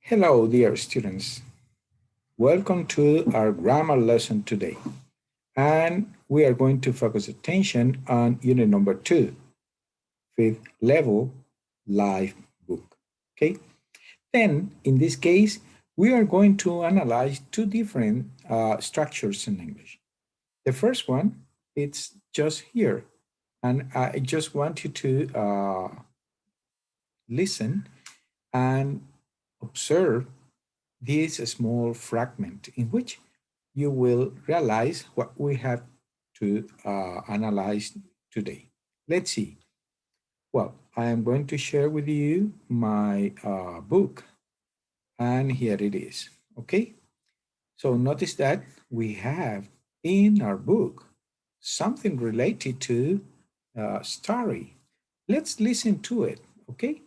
Hello, dear students. Welcome to our grammar lesson today. And we are going to focus attention on unit number 2, fifth level live book. Okay. Then, in this case, we are going to analyze two different structures in English. The first one, it's just here. And I just want you to listen and observe this small fragment in which you will realize what we have to analyze today. Let's see. Well, I am going to share with you my book, and here it is. Okay. So notice that we have in our book something related to story. Let's listen to it. Okay.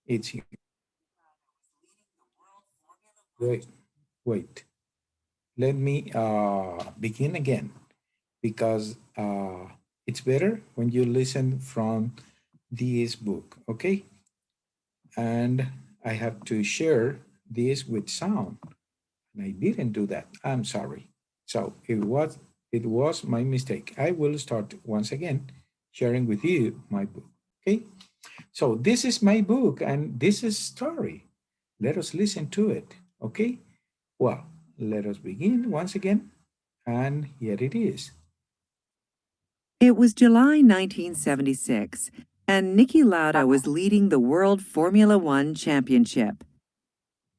It's here. Wait, wait. Let me begin again because it's better when you listen from this book, okay? And I have to share this with sound, and I didn't do that. I'm sorry. So it was my mistake. I will start once again sharing with you my book, okay? So this is my book, and this is story. Let us listen to it, okay? Well, let us begin once again, and here it is. It was July 1976, and Niki Lauda was leading the World Formula One Championship.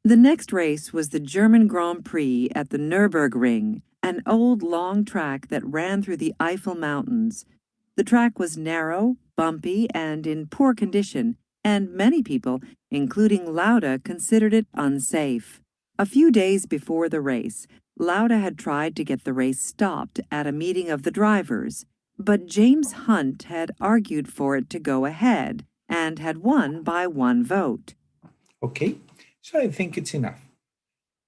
The next race was the German Grand Prix at the Nürburgring, an old long track that ran through the Eifel Mountains. The track was narrow, bumpy, and in poor condition, and many people, including Lauda, considered it unsafe. A few days before the race, Lauda had tried to get the race stopped at a meeting of the drivers, but James Hunt had argued for it to go ahead and had won by one vote. Okay, so I think it's enough.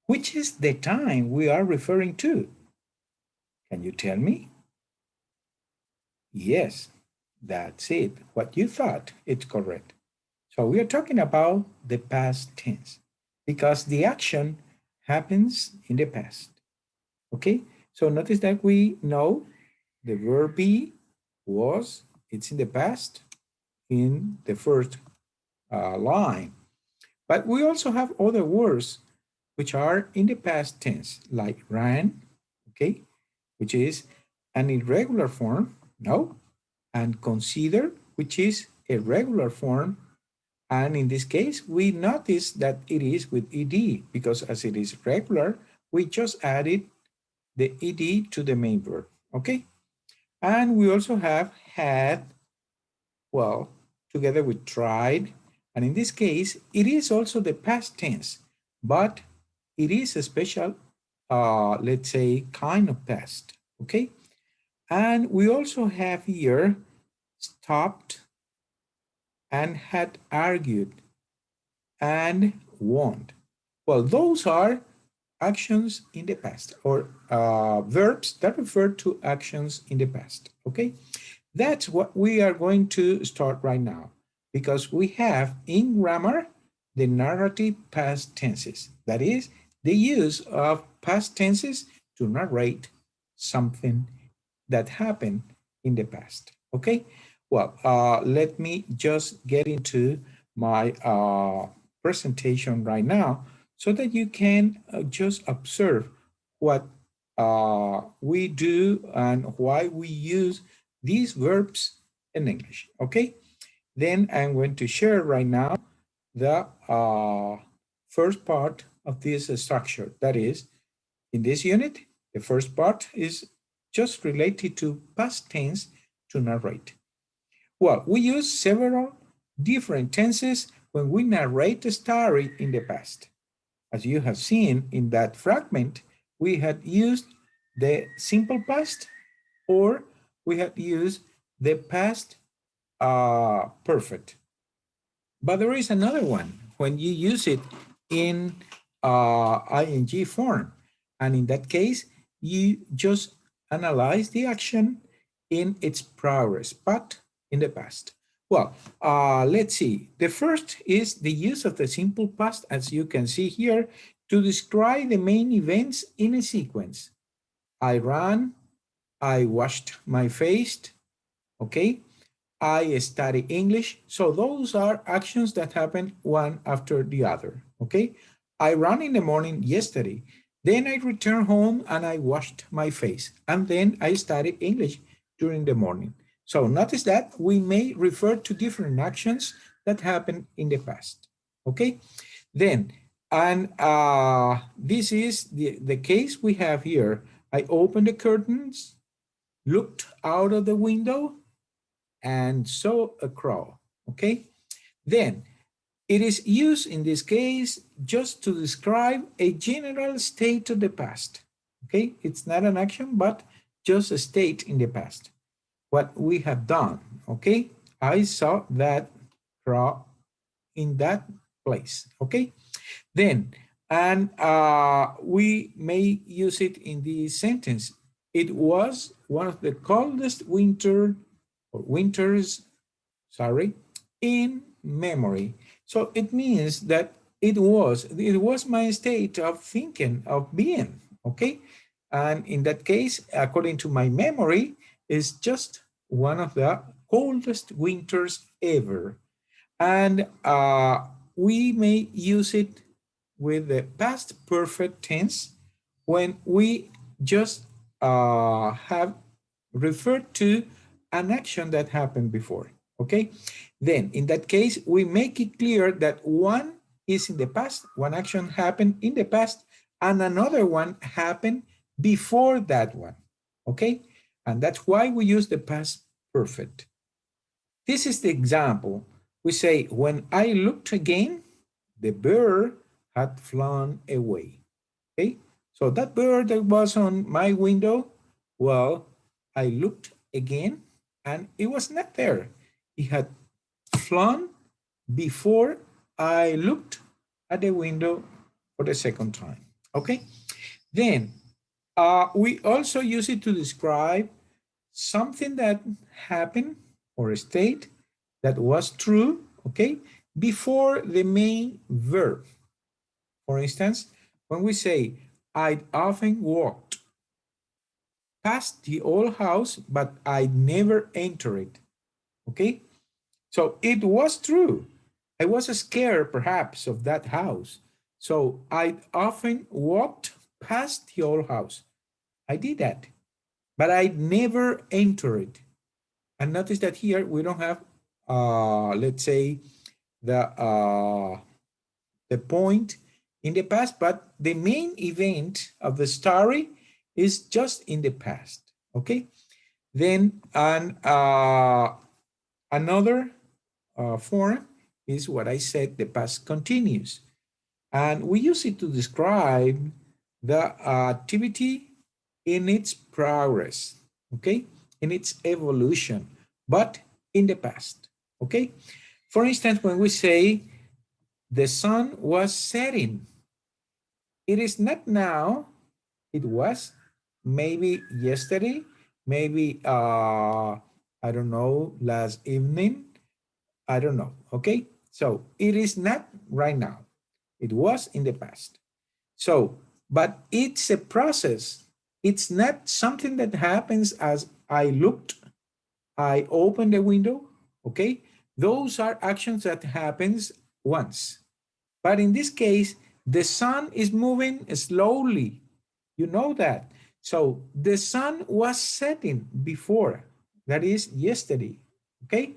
Which is the time we are referring to? Can you tell me? Yes, that's it. What you thought, it's correct. So we are talking about the past tense because the action happens in the past. Okay, so notice that we know the verb be was, it's in the past in the first line. But we also have other words which are in the past tense, like ran, okay, which is an irregular form, no, and consider, which is a regular form. And in this case, we notice that it is with ed because as it is regular, we just added the ed to the main verb, okay? And we also have had, well, together with tried. And in this case, it is also the past tense, but it is a special, let's say, kind of past, okay? And we also have here stopped and had argued and won. Well, those are actions in the past or verbs that refer to actions in the past, okay? That's what we are going to start right now because we have in grammar the narrative past tenses. That is the use of past tenses to narrate something that happened in the past. Okay, well, let me just get into my presentation right now so that you can just observe what we do and why we use these verbs in English. Okay, then I'm going to share right now the first part of this structure. That is, in this unit, the first part is just related to past tense to narrate. Well, we use several different tenses when we narrate a story in the past. As you have seen in that fragment, we had used the simple past or we had used the past perfect. But there is another one when you use it in ing form. And in that case, you just analyze the action in its progress, but in the past. Well, let's see. The first is the use of the simple past, as you can see here, to describe the main events in a sequence. I ran, I washed my face, okay? I study English. So those are actions that happen one after the other, okay? I ran in the morning yesterday. Then I returned home and I washed my face. And then I studied English during the morning. So notice that we may refer to different actions that happened in the past, okay? Then, and this is the case we have here. I opened the curtains, looked out of the window, and saw a crow, okay? Then it is used in this case just to describe a general state of the past, okay? It's not an action, but just a state in the past. What we have done, okay? I saw that crow in that place, okay? Then, and we may use it in the sentence. It was one of the coldest winters, sorry, in memory. So it means that it was my state of thinking, of being, okay? And in that case, according to my memory, is just one of the coldest winters ever. And we may use it with the past perfect tense when we just have referred to an action that happened before, okay? Then in that case, we make it clear that one is in the past, one action happened in the past, and another one happened before that one, okay? And that's why we use the past perfect. This is the example. We say, when I looked again, the bird had flown away, okay? So that bird that was on my window, well, I looked again and it was not there. It had flown before I looked at the window for the second time, okay? Then we also use it to describe something that happened or a state that was true, okay, before the main verb. For instance, when we say, I'd often walked past the old house, but I never entered it, okay? So it was true. I was scared perhaps of that house. So I often walked past the old house. I did that, but I never entered it. And notice that here we don't have, let's say, the point in the past, but the main event of the story is just in the past, okay? Then another form is what I said, the past continuous. And we use it to describe the activity in its progress, okay? In its evolution, but in the past, okay? For instance, when we say the sun was setting, it is not now, it was maybe yesterday, maybe, I don't know, last evening, I don't know, okay? So it is not right now. It was in the past. So, but it's a process. It's not something that happens as I looked, I opened the window, okay? Those are actions that happens once. But in this case, the sun is moving slowly. You know that. So the sun was setting before, that is yesterday, okay?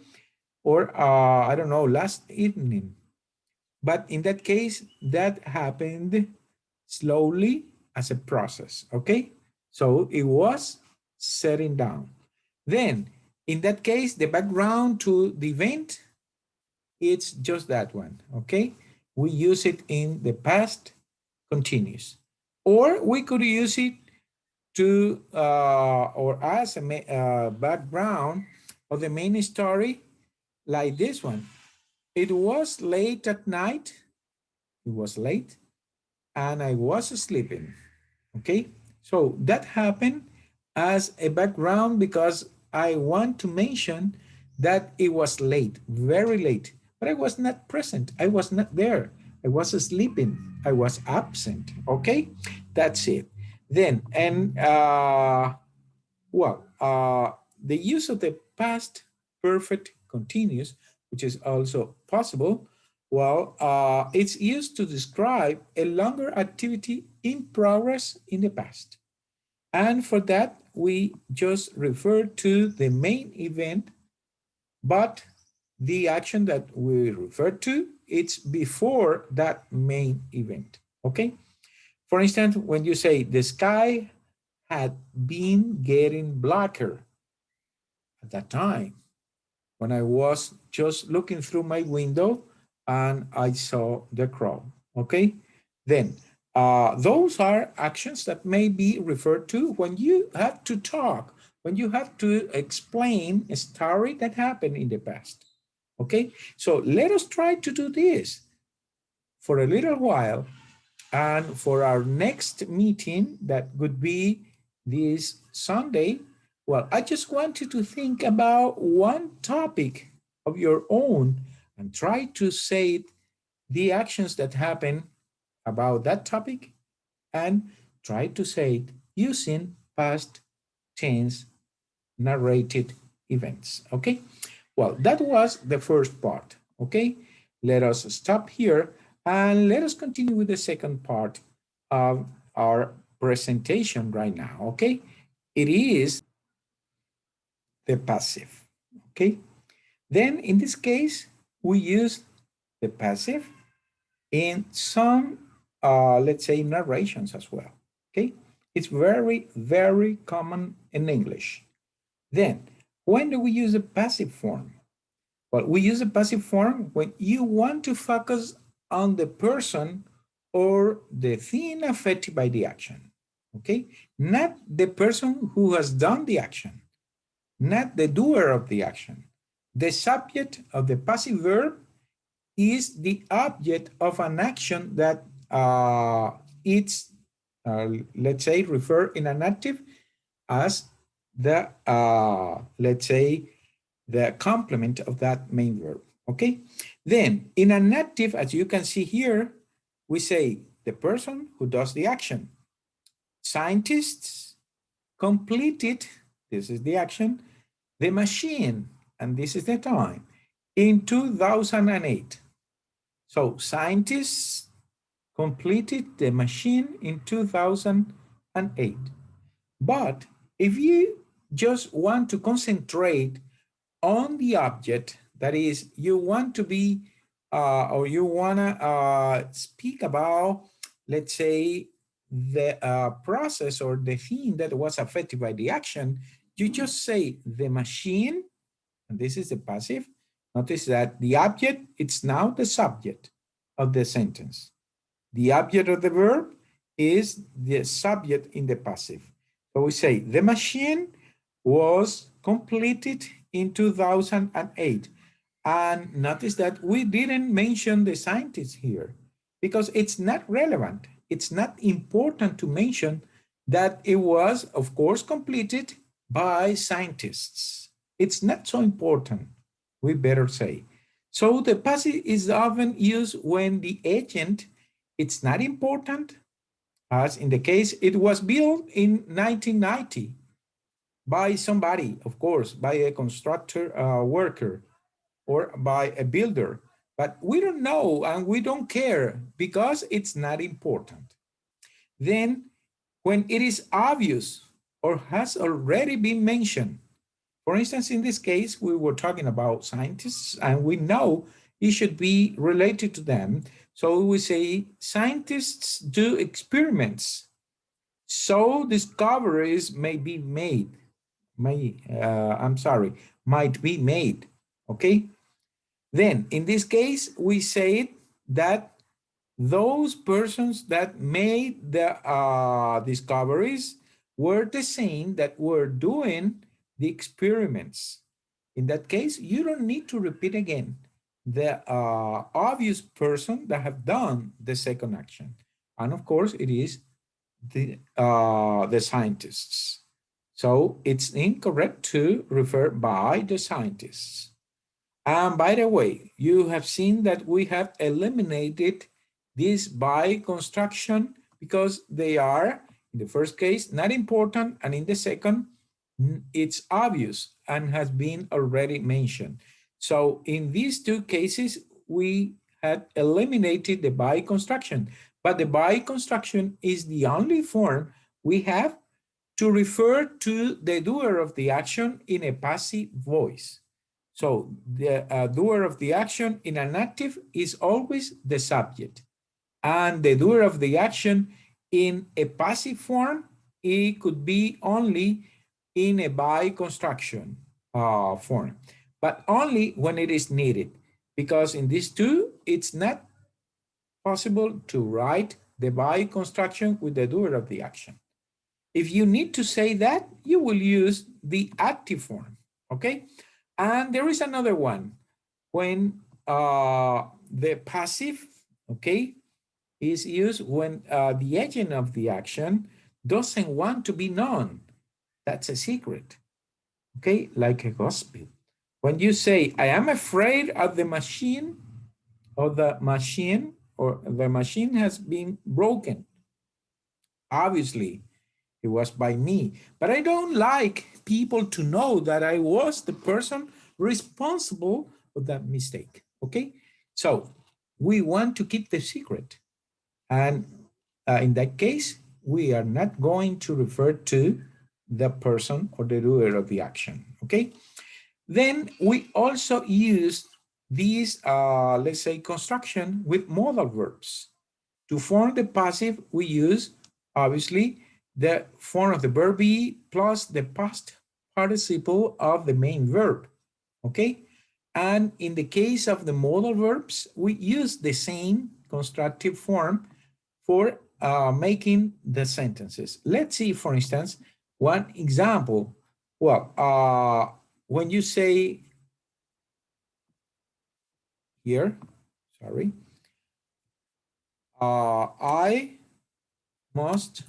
Or I don't know, last evening. But in that case, that happened slowly as a process, okay? So it was setting down. Then, in that case, the background to the event, it's just that one, okay? We use it in the past continuous. Or we could use it to, or as a background of the main story, like this one. It was late at night. It was late and I was sleeping. Okay, so that happened as a background because I want to mention that it was late, very late, but I was not present. I was not there. I was sleeping. I was absent. Okay, that's it. Then, and well, the use of the past perfect continuous, which is also possible, well, it's used to describe a longer activity in progress in the past. And for that, we just refer to the main event, but the action that we refer to, it's before that main event, okay? For instance, when you say the sky had been getting blacker at that time, when I was just looking through my window and I saw the crow, okay? Then those are actions that may be referred to when you have to talk, when you have to explain a story that happened in the past, okay? So let us try to do this for a little while, and for our next meeting that would be this Sunday, well, I just want you to think about one topic of your own and try to say the actions that happen about that topic and try to say it using past tense narrated events. Okay. Well, that was the first part. Okay. Let us stop here and let us continue with the second part of our presentation right now. Okay. It is the passive. Okay. Then in this case, we use the passive in some, let's say, narrations as well. Okay. It's very, very common in English. Then, when do we use a passive form? Well, we use a passive form when you want to focus on the person or the thing affected by the action, okay? Not the person who has done the action, not the doer of the action. The subject of the passive verb is the object of an action that it's, let's say, referred in an active as the, let's say, the complement of that main verb, okay? Then in an active, as you can see here, we say the person who does the action. Scientists completed, this is the action, the machine, and this is the time, in 2008. So scientists completed the machine in 2008. But if you just want to concentrate on the object, that is, you want to be, or you want to speak about, let's say, the process or the thing that was affected by the action, you just say the machine, and this is the passive. Notice that the object, it's now the subject of the sentence. The object of the verb is the subject in the passive. So we say the machine was completed in 2008. And notice that we didn't mention the scientists here because it's not relevant. It's not important to mention that it was, of course, completed by scientists. It's not so important, we better say. So the passive is often used when the agent, it's not important, as in the case, it was built in 1990 by somebody, of course, by a constructor worker or by a builder, but we don't know and we don't care because it's not important. Then when it is obvious or has already been mentioned, for instance, in this case, we were talking about scientists and we know it should be related to them. So we say scientists do experiments, so discoveries may be made, might be made, okay? Then in this case, we say that those persons that made the discoveries were the same that were doing the experiments. In that case, you don't need to repeat again the obvious person that have done the second action. And of course, it is the scientists. So it's incorrect to refer by the scientists. And by the way, you have seen that we have eliminated this by construction because they are, in the first case, not important, and in the second, it's obvious and has been already mentioned. So in these two cases, we had eliminated the by construction, but the by construction is the only form we have to refer to the doer of the action in a passive voice. So the doer of the action in an active is always the subject. And the doer of the action in a passive form, it could be only in a by construction form, but only when it is needed. Because in these two, it's not possible to write the by construction with the doer of the action. If you need to say that, you will use the active form, okay? And there is another one. When the passive, okay, is used when the agent of the action doesn't want to be known. That's a secret, okay? Like a gospel. When you say, I am afraid of the machine, or the machine has been broken, obviously, it was by me. But I don't like people to know that I was the person responsible for that mistake. Okay? So we want to keep the secret. And in that case, we are not going to refer to the person or the doer of the action. Okay? Then we also use these, let's say, construction with modal verbs. To form the passive, we use, obviously, the form of the verb be plus the past participle of the main verb, okay? And in the case of the modal verbs, we use the same constructive form for making the sentences. Let's see, for instance, one example. Well, when you say here, sorry, I must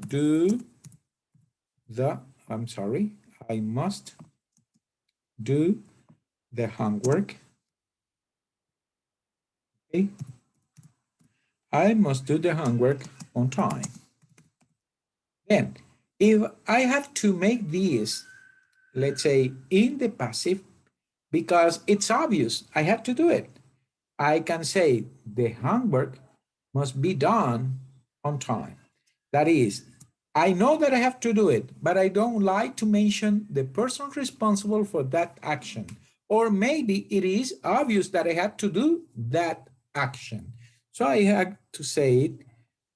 do the, I'm sorry, I must do the homework. Okay. I must do the homework on time. Then, if I have to make this, let's say, in the passive, because it's obvious, I have to do it. I can say the homework must be done on time. That is, I know that I have to do it, but I don't like to mention the person responsible for that action. Or maybe it is obvious that I have to do that action. So I have to say it,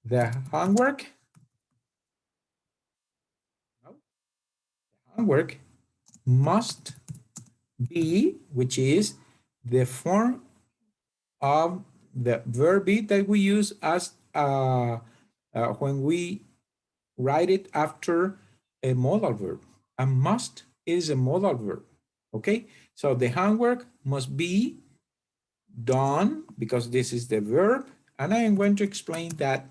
the homework must be, which is the form of the verb be that we use as when we write it after a modal verb. And must is a modal verb, okay? So the homework must be done because this is the verb, and I am going to explain that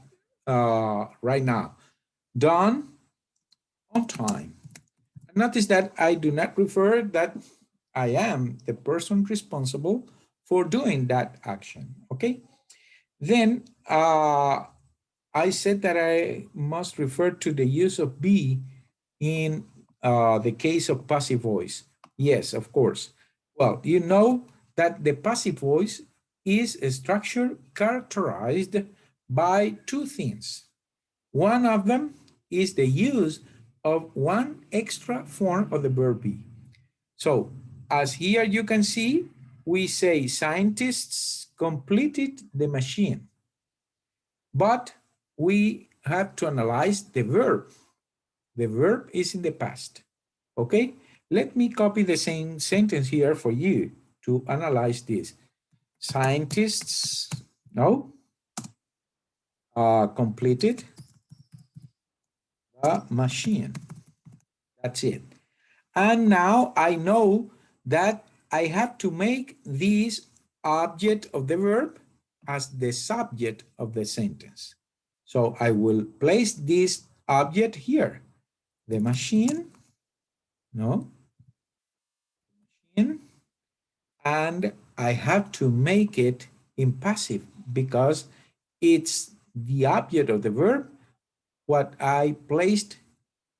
right now. Done on time. Notice that I do not refer that I am the person responsible for doing that action, okay? Then I said that I must refer to the use of be in the case of passive voice. Yes, of course. Well, you know that the passive voice is a structure characterized by two things. One of them is the use of one extra form of the verb be. So as here you can see, we say scientists completed the machine, but we have to analyze the verb. The verb is in the past, okay? Let me copy the same sentence here for you to analyze this. Scientists, no, completed the machine. That's it. And now I know that I have to make this object of the verb as the subject of the sentence. So I will place this object here, the machine, no, machine, and I have to make it in passive because it's the object of the verb what I placed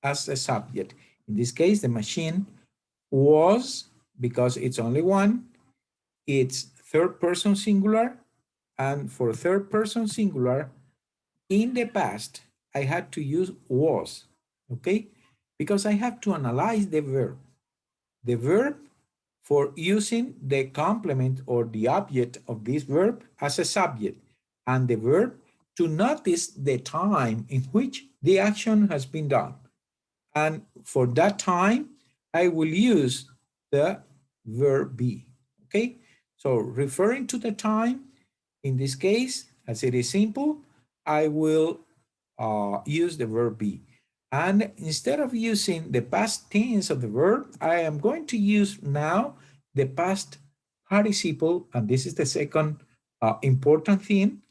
as a subject. In this case, the machine was, because it's only one, it's third person singular, and for third person singular, in the past, I had to use was, okay? Because I have to analyze the verb. The verb for using the complement or the object of this verb as a subject, and the verb to notice the time in which the action has been done. And for that time, I will use the verb be, okay? So referring to the time, in this case, as it is simple, I will use the verb be. And instead of using the past tense of the verb, I am going to use now the past participle, and this is the second important thing,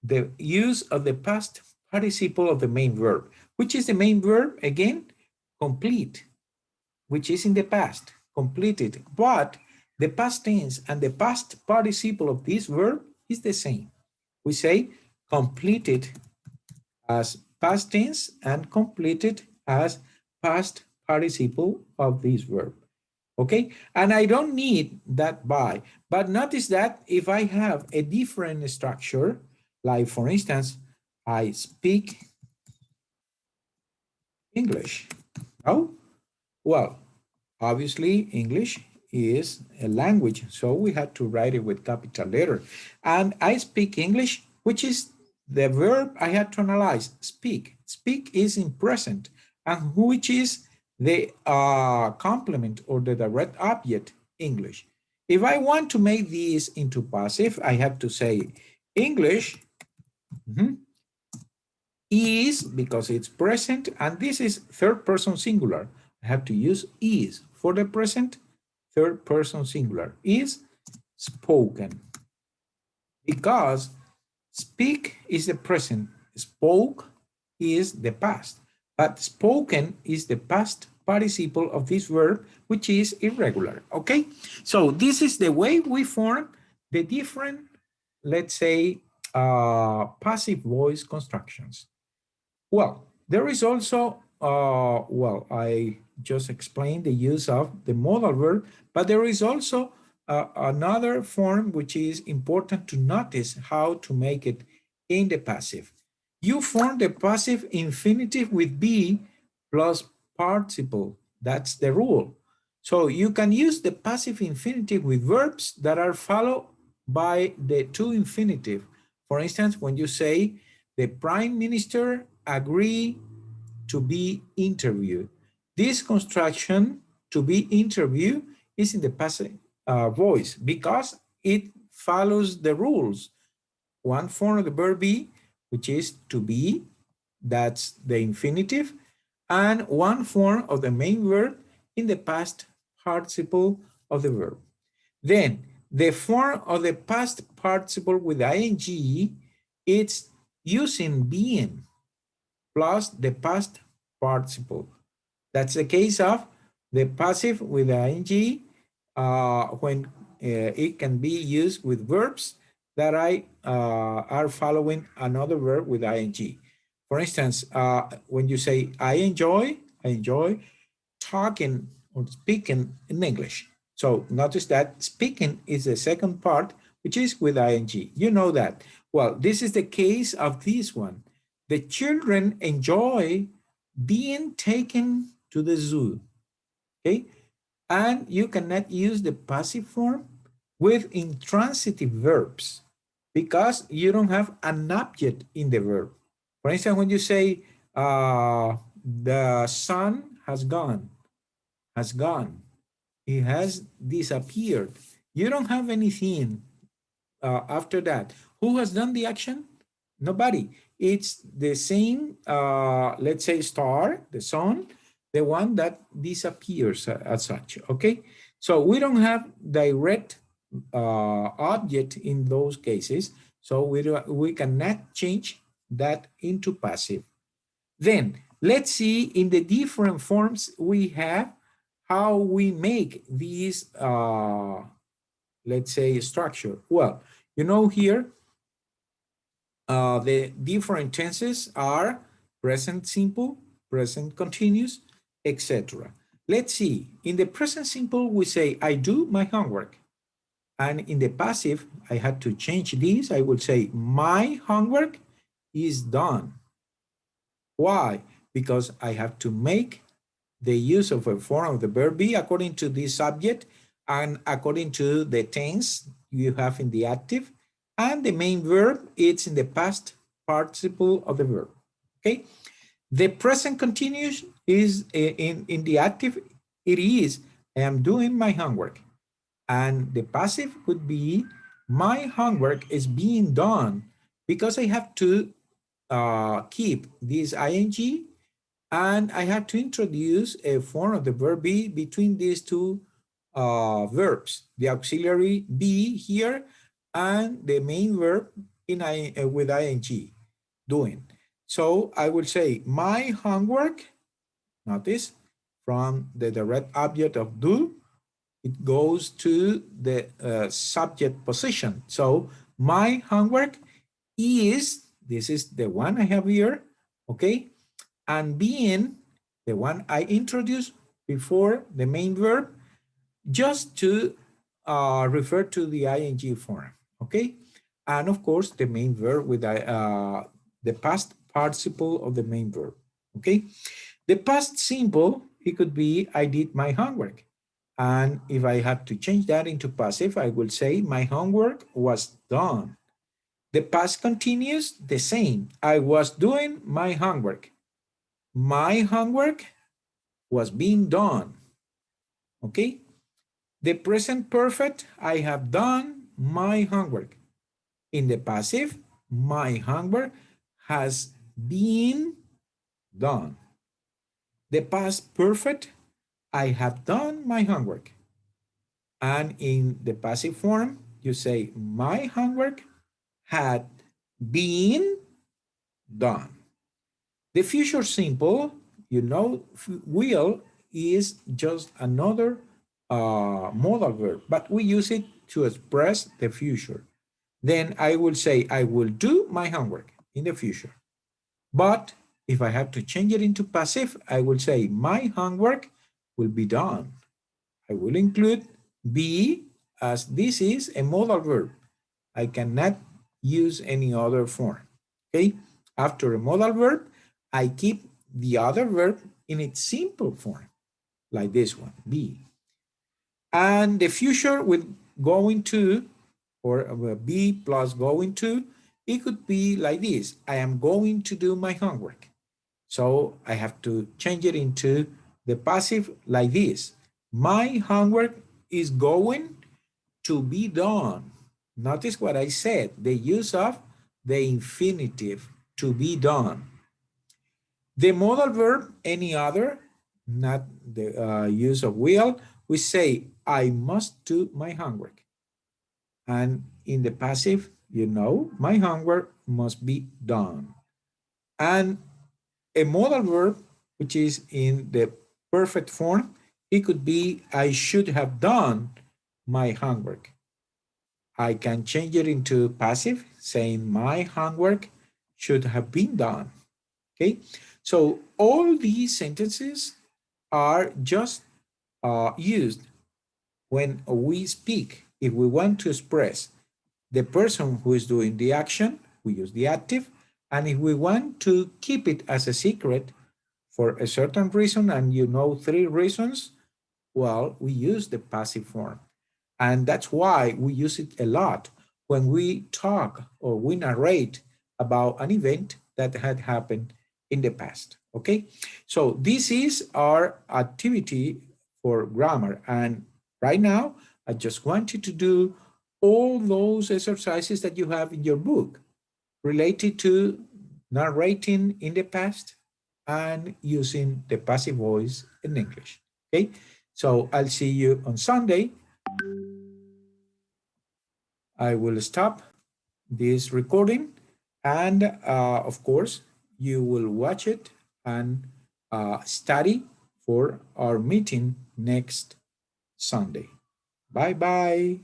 the use of the past participle of the main verb. Which is the main verb? Again, complete, which is in the past, completed. But the past tense and the past participle of this verb is the same. We say completed as past tense and completed as past participle of this verb. Okay, and I don't need that by, but notice that if I have a different structure, like for instance, I speak English. Oh, well, obviously English is a language, so we had to write it with capital letter. And I speak English, which is the verb I had to analyze, speak. Speak is in present, and which is the complement or the direct object, English. If I want to make this into passive, I have to say English is, because it's present, and this is third person singular. I have to use is for the present, third person singular, is spoken. Because speak is the present, spoke is the past, but spoken is the past participle of this verb, which is irregular, okay? So this is the way we form the different, let's say, passive voice constructions. Well, there is also, well, I just explained the use of the modal verb, but there is also another form which is important to notice how to make it in the passive. You form the passive infinitive with be plus participle. That's the rule. So you can use the passive infinitive with verbs that are followed by the to infinitive. For instance, when you say the prime minister agree to be interviewed. This construction, to be interviewed, is in the passive voice because it follows the rules. One form of the verb be, which is to be, that's the infinitive, and one form of the main verb in the past participle of the verb. Then the form of the past participle with ing, it's using being plus the past participle. That's the case of the passive with ing when it can be used with verbs that are following another verb with ing. For instance, when you say, I enjoy talking or speaking in English. So notice that speaking is the second part, which is with ing. You know that. Well, this is the case of this one. The children enjoy being taken to the zoo, okay? And you cannot use the passive form with intransitive verbs because you don't have an object in the verb. For instance, when you say, the sun has gone, it has disappeared. You don't have anything after that. Who has done the action? Nobody. It's the same, let's say, star, the sun, the one that disappears as such, okay? So we don't have direct object in those cases, so we cannot change that into passive. Then let's see in the different forms we have how we make these, let's say, structure. Well, you know here, the different tenses are present simple, present continuous, etc. Let's see, in the present simple, we say, I do my homework. And in the passive, I had to change this. I would say, my homework is done. Why? Because I have to make the use of a form of the verb be according to the subject and according to the tense you have in the active, and the main verb, it's in the past participle of the verb, okay? The present continuous is in the active, it is, I am doing my homework. And the passive would be, my homework is being done, because I have to keep this ing, and I have to introduce a form of the verb be between these two verbs, the auxiliary be here and the main verb in with ing, doing. So I will say, my homework, notice, from the direct object of do, it goes to the subject position. So my homework is, this is the one I have here, okay? And being, the one I introduced before the main verb, just to refer to the ing form, okay? And of course, the main verb with the past participle of the main verb, okay? The past simple, it could be, I did my homework. And if I have to change that into passive, I will say, my homework was done. The past continuous, the same. I was doing my homework. My homework was being done, okay? The present perfect, I have done my homework. In the passive, my homework has been done. The past perfect, I have done my homework. And in the passive form, you say, my homework had been done. The future simple, you know, will is just another modal verb, but we use it to express the future. Then I will say, I will do my homework in the future. But if I have to change it into passive, I will say, my homework will be done. I will include be, as this is a modal verb. I cannot use any other form, okay? After a modal verb, I keep the other verb in its simple form, like this one, be. And the future with going to, or be plus going to, it could be like this. I am going to do my homework. So I have to change it into the passive like this. My homework is going to be done. Notice what I said, the use of the infinitive, to be done. The modal verb, any other, not the use of will, we say, I must do my homework. And in the passive, you know, my homework must be done. And a modal verb, which is in the perfect form, it could be, I should have done my homework. I can change it into passive, saying my homework should have been done, okay? So all these sentences are just used when we speak. If we want to express the person who is doing the action, we use the active. And if we want to keep it as a secret for a certain reason, and you know 3 reasons, well, we use the passive form. And that's why we use it a lot when we talk or we narrate about an event that had happened in the past, okay? So this is our activity for grammar. And right now, I just want you to do all those exercises that you have in your book related to narrating in the past and using the passive voice in English, okay? So I'll see you on Sunday. I will stop this recording, and of course, you will watch it and study for our meeting next Sunday. Bye-bye.